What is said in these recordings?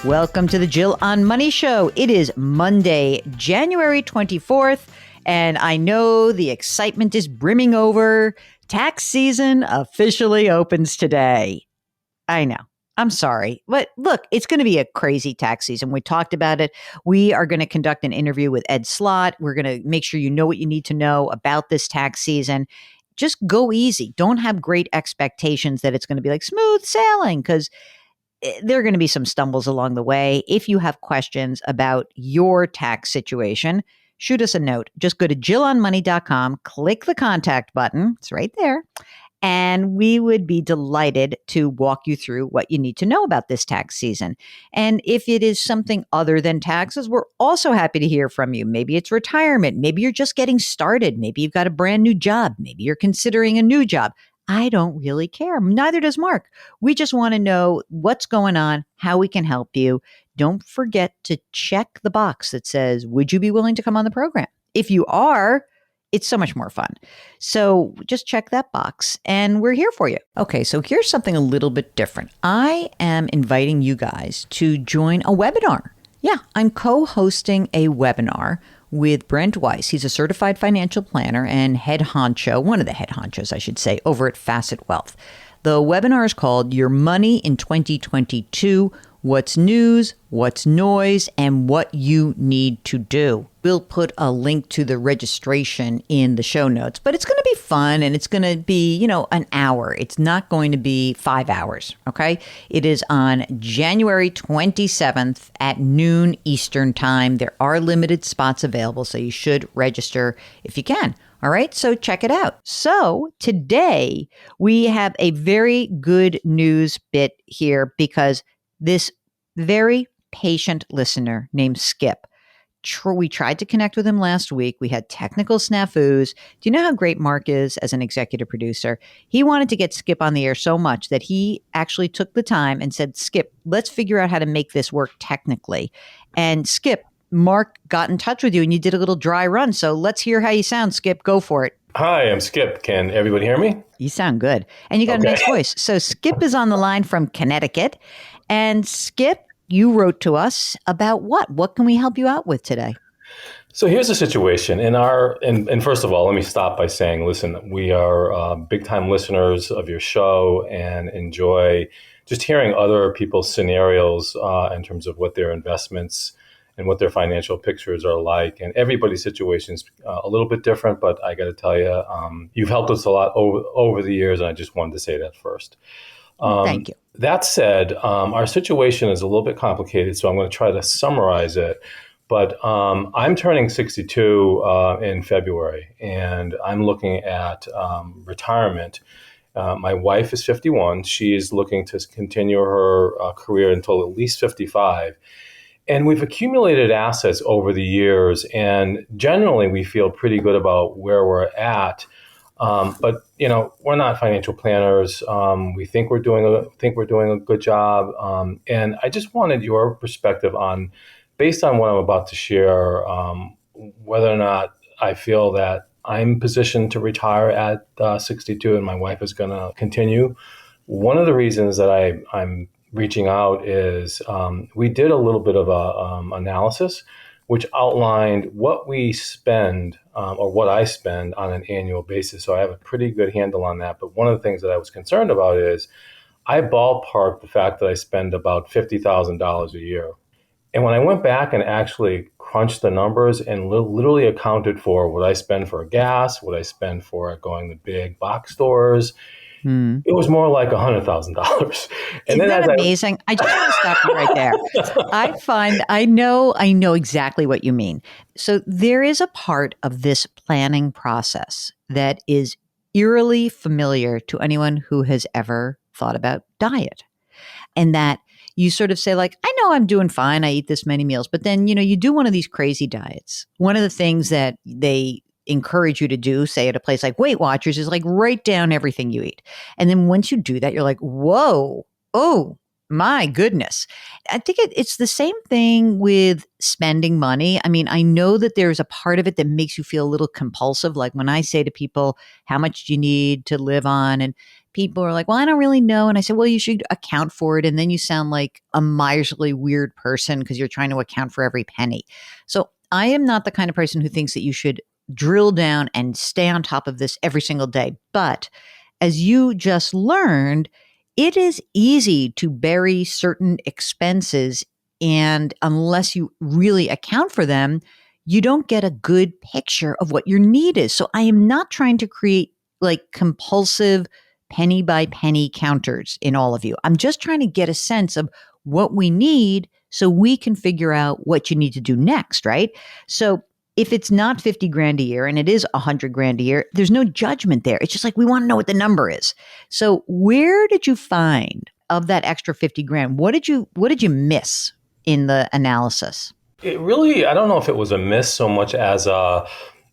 Welcome to the Jill on Money Show. It is Monday, January 24th, and I know the excitement is brimming over. Tax season officially opens today. I know. I'm sorry. But look, it's going to be a crazy tax season. We talked about it. We are going to conduct an interview with Ed Slott. We're going to make sure you know what you need to know about this tax season. Just go easy. Don't have great expectations that it's going to be like smooth sailing, because there are going to be some stumbles along the way. If you have questions about your tax situation, shoot us a note. Just go to jillonmoney.com, click the contact button. It's right there. And we would be delighted to walk you through what you need to know about this tax season. And if it is something other than taxes, we're also happy to hear from you. Maybe it's retirement. Maybe you're just getting started. Maybe you've got a brand new job. Maybe you're considering a new job. I don't really care. Neither does Mark. We just want to know what's going on, how we can help you. Don't forget to check the box that says, would you be willing to come on the program? If you are, it's so much more fun. So just check that box and we're here for you. Okay, so here's something a little bit different. I am inviting you guys to join a webinar. Yeah, I'm co-hosting a webinar with Brent Weiss. He's a certified financial planner and head honcho, one of the head honchos, I should say, over at Facet Wealth. The webinar is called Your Money in 2022, What's News, What's Noise, and What You Need to Do. We'll put a link to the registration in the show notes, but it's going to be fun and it's going to be, an hour. It's not going to be 5 hours, okay? It is on January 27th at noon Eastern time. There are limited spots available, so you should register if you can. All right, so check it out. So today we have a very good news bit here because this very patient listener named Skip, we tried to connect with him last week. We had technical snafus. Do you know how great Mark is as an executive producer? He wanted to get Skip on the air so much that he actually took the time and said, Skip, let's figure out how to make this work technically. And Skip, Mark got in touch with you and you did a little dry run. So let's hear how you sound. Skip, go for it. Hi, I'm Skip. Can everybody hear me? You sound good. And you got a nice voice. So Skip is on the line from Connecticut. And Skip, you wrote to us about what? What can we help you out with today? So here's the situation. And first of all, let me stop by saying, listen, we are big time listeners of your show and enjoy just hearing other people's scenarios in terms of what their investments and what their financial pictures are like. And everybody's situation is a little bit different, but I got to tell you, you've helped us a lot over the years, and I just wanted to say that first. Thank you. That said, our situation is a little bit complicated, so I'm going to try to summarize it. But I'm turning 62 in February, and I'm looking at retirement. My wife is 51. She is looking to continue her career until at least 55. And we've accumulated assets over the years, and generally we feel pretty good about where we're at. But we're not financial planners. We think we're doing a good job. And I just wanted your perspective on, based on what I'm about to share, whether or not I feel that I'm positioned to retire at 62 and my wife is going to continue. One of the reasons that I'm reaching out is we did a little bit of a analysis which outlined what we spend or what I spend on an annual basis. So I have a pretty good handle on that. But one of the things that I was concerned about is I ballparked the fact that I spend about $50,000 a year. And when I went back and actually crunched the numbers and literally accounted for what I spend for gas, what I spend for going to big box stores, it was more like $100,000. Isn't that amazing? I just want to stop you right there. I know exactly what you mean. So there is a part of this planning process that is eerily familiar to anyone who has ever thought about diet. And that you sort of say like, I know I'm doing fine. I eat this many meals. But then, you do one of these crazy diets. One of the things that they encourage you to do, say at a place like Weight Watchers, is like write down everything you eat. And then once you do that, you're like, whoa, oh my goodness. I think it's the same thing with spending money. I mean, I know that there's a part of it that makes you feel a little compulsive. Like when I say to people, how much do you need to live on? And people are like, well, I don't really know. And I said, well, you should account for it. And then you sound like a miserly, weird person because you're trying to account for every penny. So I am not the kind of person who thinks that you should drill down and stay on top of this every single day. But as you just learned, it is easy to bury certain expenses. And unless you really account for them, you don't get a good picture of what your need is. So I am not trying to create like compulsive penny by penny counters in all of you. I'm just trying to get a sense of what we need so we can figure out what you need to do next, right? So if it's not 50 grand a year and it is 100 grand a year, there's no judgment there. It's just like, we want to know what the number is. So where did you find of that extra 50 grand? What did you miss in the analysis? It really, I don't know if it was a miss so much as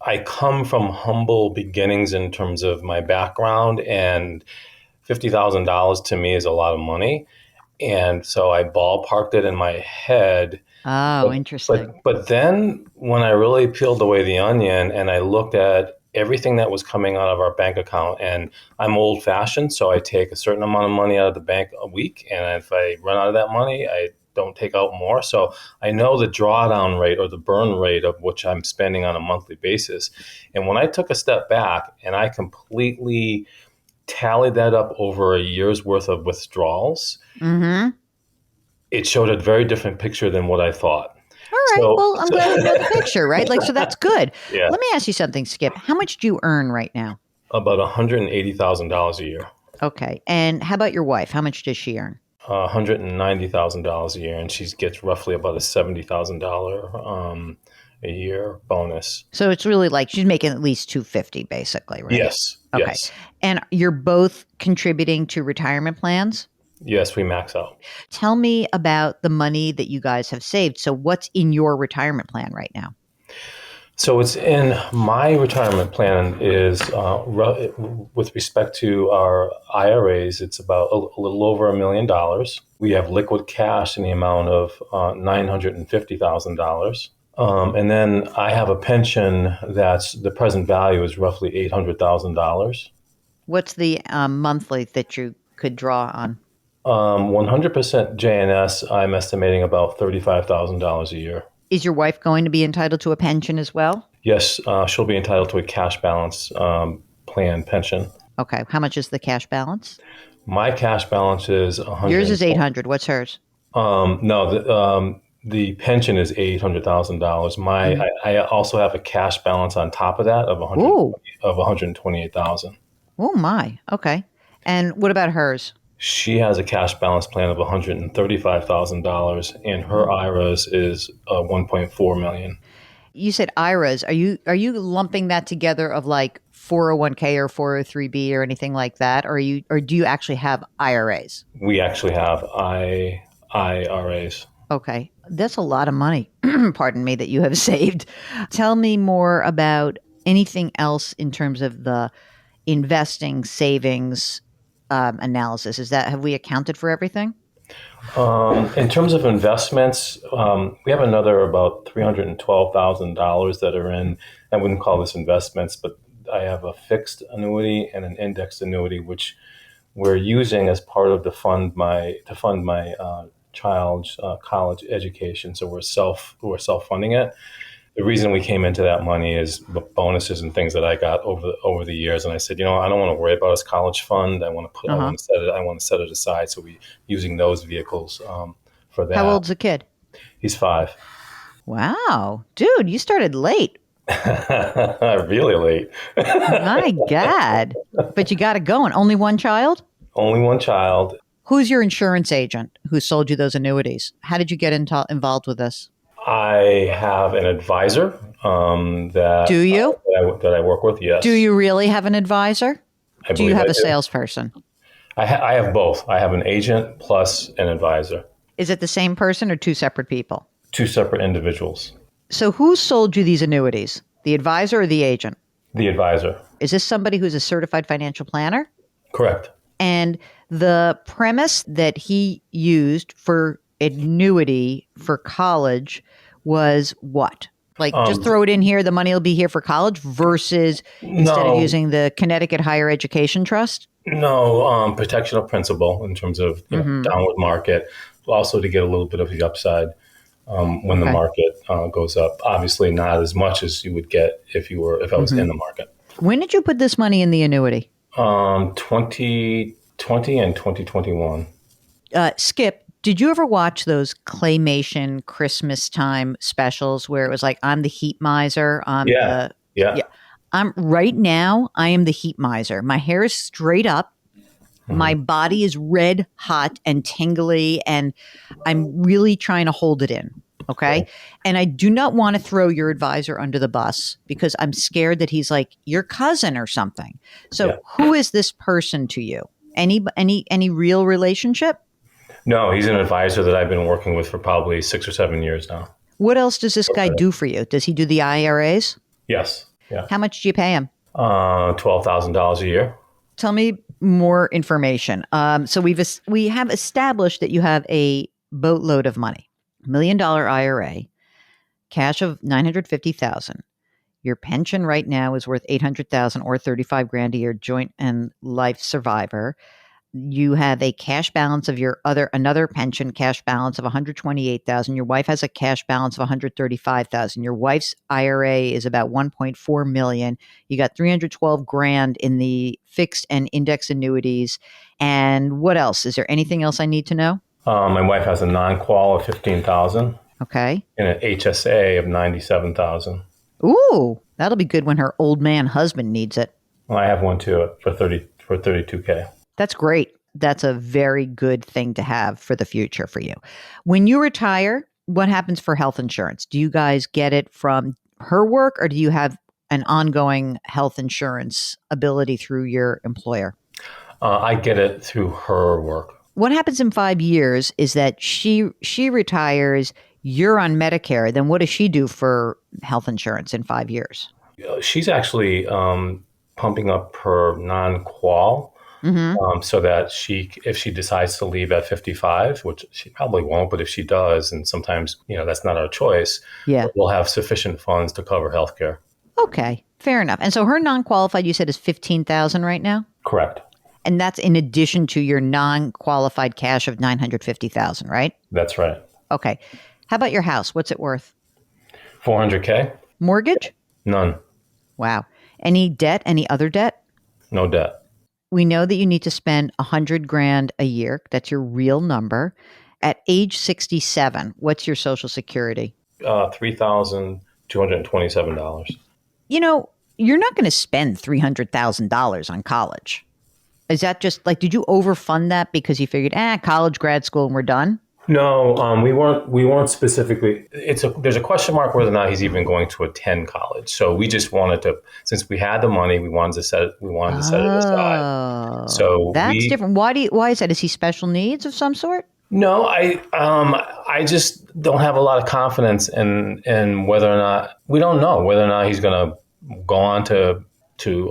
I come from humble beginnings in terms of my background, and $50,000 to me is a lot of money. And so I ballparked it in my head. Oh, interesting. But then when I really peeled away the onion and I looked at everything that was coming out of our bank account, and I'm old fashioned, so I take a certain amount of money out of the bank a week. And if I run out of that money, I don't take out more. So I know the drawdown rate or the burn rate of which I'm spending on a monthly basis. And when I took a step back and I completely tallied that up over a year's worth of withdrawals, it showed a very different picture than what I thought. All right. Well, I'm glad we know the picture, right? Like, so that's good. Yeah. Let me ask you something, Skip. How much do you earn right now? About $180,000 a year. Okay. And how about your wife? How much does she earn? $190,000 a year, and she gets roughly about a $70,000 a year bonus. So it's really like she's making at least $250, basically, right? Yes. Okay. Yes. And you're both contributing to retirement plans? Yes, we max out. Tell me about the money that you guys have saved. So what's in your retirement plan right now? So it's in my retirement plan is with respect to our IRAs, it's about a little over $1 million. We have liquid cash in the amount of $950,000. And then I have a pension that's the present value is roughly $800,000. What's the monthly that you could draw on? 100% JNS, I'm estimating about $35,000 a year. Is your wife going to be entitled to a pension as well? Yes, she'll be entitled to a cash balance plan pension. Okay. How much is the cash balance? My cash balance is 100. Yours is 800. What's hers? No, the pension is $800,000. I also have a cash balance on top of that of 128,000. Oh my. Okay. And what about hers? She has a cash balance plan of $135,000, and her IRAs is $1.4 million. You said IRAs. Are you lumping that together of like 401k or 403b or anything like that, or do you actually have IRAs? We actually have IRAs. Okay, that's a lot of money. Pardon me, that you have saved. Tell me more about anything else in terms of the investing, savings analysis. Have we accounted for everything? In terms of investments, we have another about $312,000 that are in, I wouldn't call this investments, but I have a fixed annuity and an indexed annuity, which we're using as part of to fund my child's college education. So we're self-funding it. The reason we came into that money is bonuses and things that I got over the years. And I said, I don't want to worry about this college fund. I want to set it aside. So we using those vehicles for that. How old's the kid? He's 5. Wow, dude, you started late. Really late. My God! But you got it going. Only one child? Only one child. Who's your insurance agent who sold you those annuities? How did you get involved with this? I have an advisor that. Do you? That I work with, yes. Do you really have an advisor? Do you have a salesperson? I have both. I have an agent plus an advisor. Is it the same person or two separate people? Two separate individuals. So who sold you these annuities? The advisor or the agent? The advisor. Is this somebody who's a certified financial planner? Correct. And the premise that he used for annuity for college was what? Like, just throw it in here, the money will be here for college versus instead of using the Connecticut Higher Education Trust? No, protection of principal in terms of Mm-hmm. downward market, also to get a little bit of the upside when the Okay. market goes up. Obviously, not as much as you would get if I was Mm-hmm. in the market. When did you put this money in the annuity? 2020 and 2021. Skip, did you ever watch those claymation Christmas time specials where it was like, I'm the heat miser? Yeah, Yeah. yeah. I'm right now, I am the heat miser. My hair is straight up. My Mhm. body is red hot and tingly, and I'm really trying to hold it in. Okay. Okay. And I do not want to throw your advisor under the bus because I'm scared that he's like your cousin or something. So Yeah. who is this person to you? Any real relationship? No, he's an advisor that I've been working with for probably 6 or 7 years now. What else does this guy Okay. do for you? Does he do the IRAs? Yes. Yeah. How much do you pay him? $12,000 a year. Tell me more information. So we have established that you have a boatload of money, $1 million IRA, cash of 950,000. Your pension right now is worth 800,000 or 35 grand a year, joint and life survivor. You have a cash balance of another pension cash balance of 128,000. Your wife has a cash balance of 135,000. Your wife's IRA is about 1.4 million. You got 312 grand in the fixed and index annuities. And what else? Is there anything else I need to know? My wife has a non-qual of 15,000 Okay. and an HSA of 97,000. Ooh, that'll be good when her old man husband needs it. Well, I have one too for 32K. That's great. That's a very good thing to have for the future for you. When you retire, what happens for health insurance? Do you guys get it from her work or do you have an ongoing health insurance ability through your employer? I get it through her work. What happens in 5 years is that she retires, you're on Medicare. Then what does she do for health insurance in 5 years? She's actually pumping up her non-qual Mm-hmm. so that if she decides to leave at 55, which she probably won't, but if she does, and sometimes that's not our choice, Yeah. we'll have sufficient funds to cover healthcare. Okay. Fair enough. And so her non-qualified, you said, is 15,000 right now? Correct. And that's in addition to your non-qualified cash of 950,000, right? That's right. Okay. How about your house? What's it worth? 400K? Mortgage? None. Wow. Any debt? Any other debt? No debt. We know that you need to spend 100 grand a year. That's your real number. At age 67, what's your social security? $3,227. You know, you're not going to spend $300,000 on college. Is that just like, did you overfund that because you figured, college, grad school, and we're done? No, we weren't. We weren't specifically. There's a question mark whether or not he's even going to attend college. So we just wanted to, since we had the money, we wanted to set it aside. Oh, So that's different. Why is that? Is he special needs of some sort? no, I just don't have a lot of confidence in whether or not we don't know whether or not he's going to go on to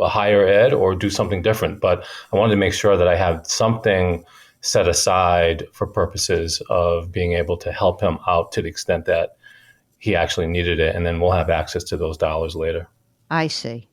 a higher ed or do something different. But I wanted to make sure that I have something set aside for purposes of being able to help him out to the extent that he actually needed it. And then we'll have access to those dollars later. I see.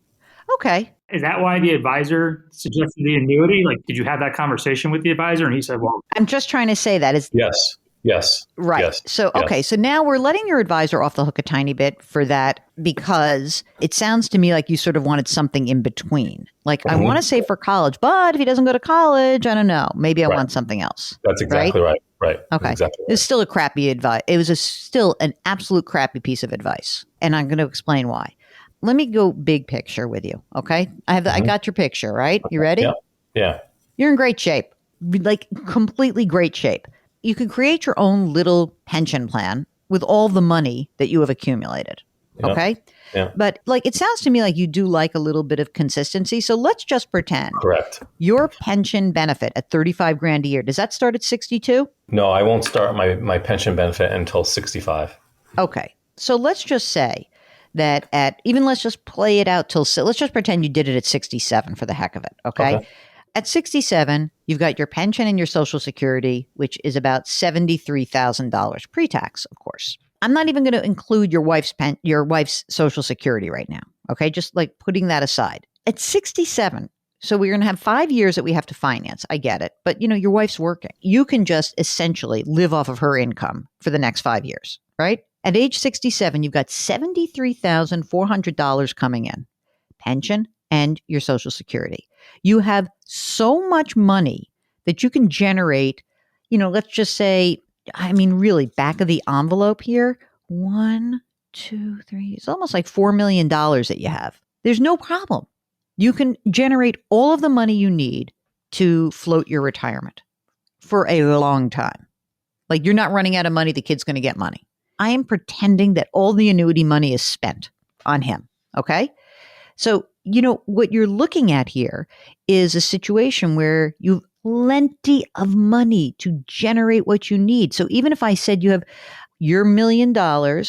Okay. Is that why the advisor suggested the annuity? Like, did you have that conversation with the advisor? And he said, well, I'm just trying to say that is Yes. Yes. right. Yes. So, yes. okay. So now we're letting your advisor off the hook a tiny bit for that because it sounds to me like you sort of wanted something in between. Like, I want to say for college, but if he doesn't go to college, I don't know. Maybe I want something else. That's exactly right. Right. Okay. Exactly It was still a crappy advice. It was still an absolute crappy piece of advice. And I'm going to explain why. Let me go big picture with you. Okay. I got your picture, right? You ready? Yeah. Yeah. You're in great shape, like completely great shape. You could create your own little pension plan with all the money that you have accumulated. Yeah. Okay. Yeah. But like, it sounds to me like you do like a little bit of consistency. So let's just pretend Correct. your pension benefit at 35 grand a year. Does that start at 62? No, I won't start my pension benefit until 65. Okay. So let's just say that let's just play it out let's just pretend you did it at 67 for the heck of it. Okay. At 67, you've got your pension and your Social Security, which is about $73,000 pre-tax, of course. I'm not even going to include your wife's Social Security right now. Okay, just like putting that aside. At 67, So we're going to have 5 years that we have to finance. I get it. But, your wife's working. You can just essentially live off of her income for the next 5 years, right? At age 67, you've got $73,400 coming in, pension and your Social Security. You have so much money that you can generate, let's just say, really back of the envelope here, 1, 2, 3, it's almost like $4 million that you have. There's no problem. You can generate all of the money you need to float your retirement for a long time. Like you're not running out of money, the kid's going to get money. I am pretending that all the annuity money is spent on him, okay? So, what you're looking at here is a situation where you've plenty of money to generate what you need. So even if I said you have your $1 million,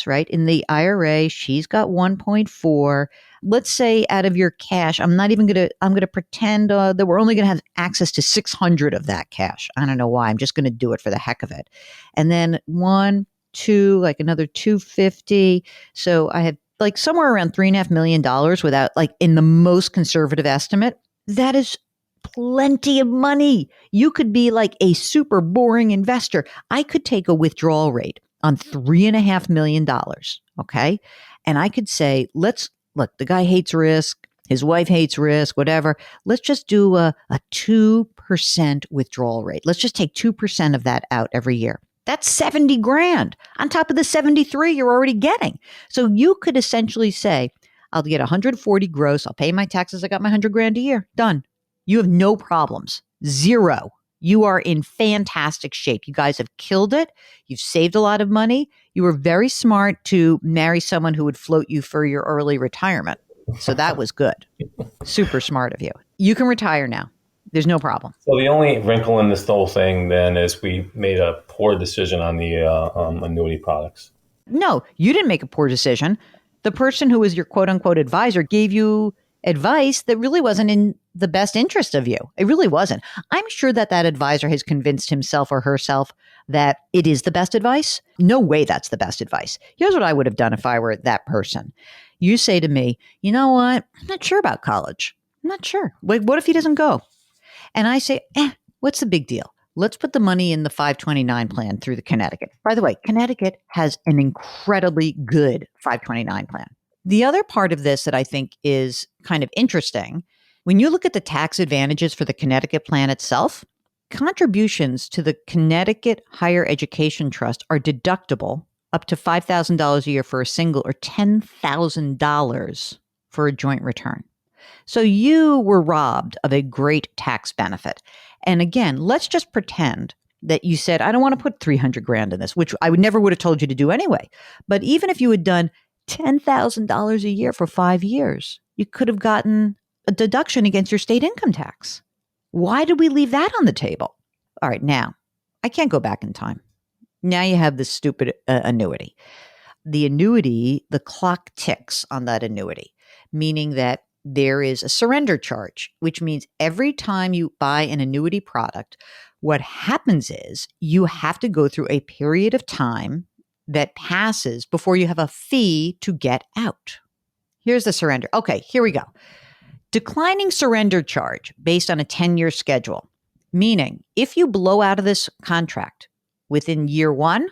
right, in the IRA, she's got 1.4. Let's say out of your cash, I'm going to pretend that we're only going to have access to 600 of that cash. I don't know why. I'm just going to do it for the heck of it. And then 1, 2, like another 250. So I have like somewhere around $3.5 million without, like, in the most conservative estimate. That is plenty of money. You could be like a super boring investor. I could take a withdrawal rate on $3.5 million. Okay. And I could say, look, the guy hates risk. His wife hates risk, whatever. Let's just do a 2% withdrawal rate. Let's just take 2% of that out every year. That's 70 grand on top of the 73 you're already getting. So you could essentially say, I'll get 140 gross. I'll pay my taxes. I got my 100 grand a year. Done. You have no problems. Zero. You are in fantastic shape. You guys have killed it. You've saved a lot of money. You were very smart to marry someone who would float you for your early retirement. So that was good. Super smart of you. You can retire now. There's no problem. So the only wrinkle in this whole thing then is we made a poor decision on the annuity products. No, you didn't make a poor decision. The person who was your quote unquote advisor gave you advice that really wasn't in the best interest of you. It really wasn't. I'm sure that advisor has convinced himself or herself that it is the best advice. No way that's the best advice. Here's what I would have done if I were that person. You say to me, you know what? I'm not sure about college. I'm not sure. Wait, what if he doesn't go? And I say, what's the big deal? Let's put the money in the 529 plan through the Connecticut. By the way, Connecticut has an incredibly good 529 plan. The other part of this that I think is kind of interesting, when you look at the tax advantages for the Connecticut plan itself, contributions to the Connecticut Higher Education Trust are deductible up to $5,000 a year for a single or $10,000 for a joint return. So you were robbed of a great tax benefit. And again, let's just pretend that you said, I don't want to put 300 grand in this, which I would never would have told you to do anyway. But even if you had done $10,000 a year for 5 years, you could have gotten a deduction against your state income tax. Why did we leave that on the table? All right, now, I can't go back in time. Now you have this stupid annuity. The annuity, the clock ticks on that annuity, meaning that there is a surrender charge, which means every time you buy an annuity product, what happens is you have to go through a period of time that passes before you have a fee to get out. Here's the surrender. Okay, here we go. Declining surrender charge based on a 10-year schedule, meaning if you blow out of this contract within year 1,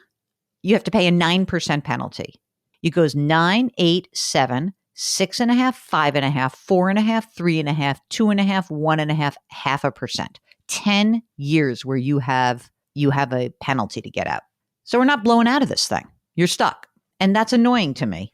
you have to pay a 9% penalty. It goes 9, 8, 7, 6.5, 5.5, 4.5, 3.5, 2.5, 1.5, 0.5%. 10 years where you have a penalty to get out. So we're not blowing out of this thing. You're stuck. And that's annoying to me.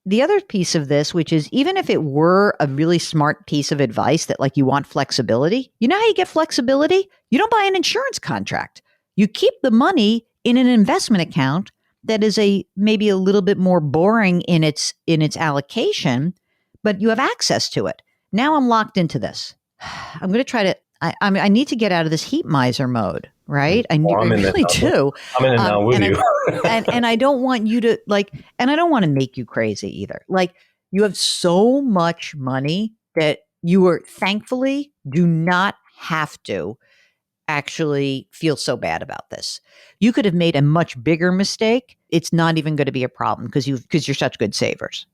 The other piece of this, which is even if it were a really smart piece of advice that like you want flexibility, you know how you get flexibility? You don't buy an insurance contract. You keep the money in an investment account that is maybe a little bit more boring in its allocation, but you have access to it. Now I'm locked into this. I'm going to try to. I need to get out of this heat miser mode, right? I really do. I'm in it now with you. and I don't want you to and I don't want to make you crazy either. Like you have so much money that you are thankfully do not have to actually feel so bad about this. You could have made a much bigger mistake. It's not even going to be a problem because you're such good savers.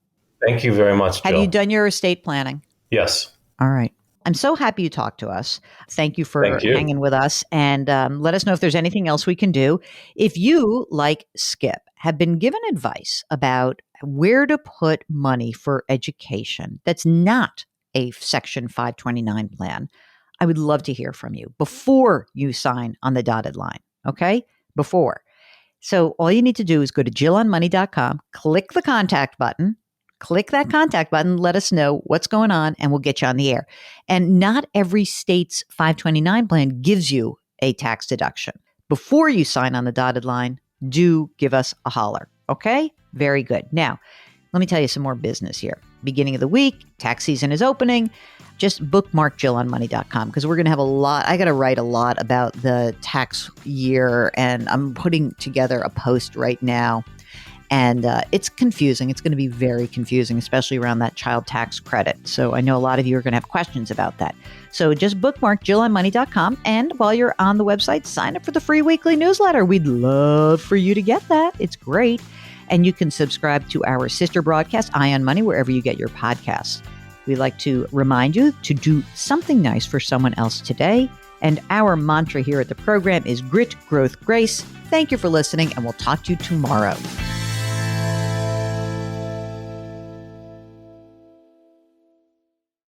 Thank you very much, Jill. Have you done your estate planning? Yes. All right. I'm so happy you talked to us. Thank you for Thank you. hanging with us, and let us know if there's anything else we can do. If you, like Skip, have been given advice about where to put money for education that's not a Section 529 plan, I would love to hear from you before you sign on the dotted line. Okay? Before. So all you need to do is go to jillonmoney.com, click the contact button, click that contact button, let us know what's going on, and we'll get you on the air. And not every state's 529 plan gives you a tax deduction. Before you sign on the dotted line, do give us a holler. Okay? Very good. Now, let me tell you some more business here. Beginning of the week, tax season is opening. Just bookmark jillonmoney.com because we're going to have a lot. I got to write a lot about the tax year, and I'm putting together a post right now. And it's confusing. It's going to be very confusing, especially around that child tax credit. So I know a lot of you are going to have questions about that. So just bookmark jillonmoney.com. And while you're on the website, sign up for the free weekly newsletter. We'd love for you to get that. It's great. And you can subscribe to our sister broadcast, Eye on Money, wherever you get your podcasts. We like to remind you to do something nice for someone else today. And our mantra here at the program is grit, growth, grace. Thank you for listening, and we'll talk to you tomorrow.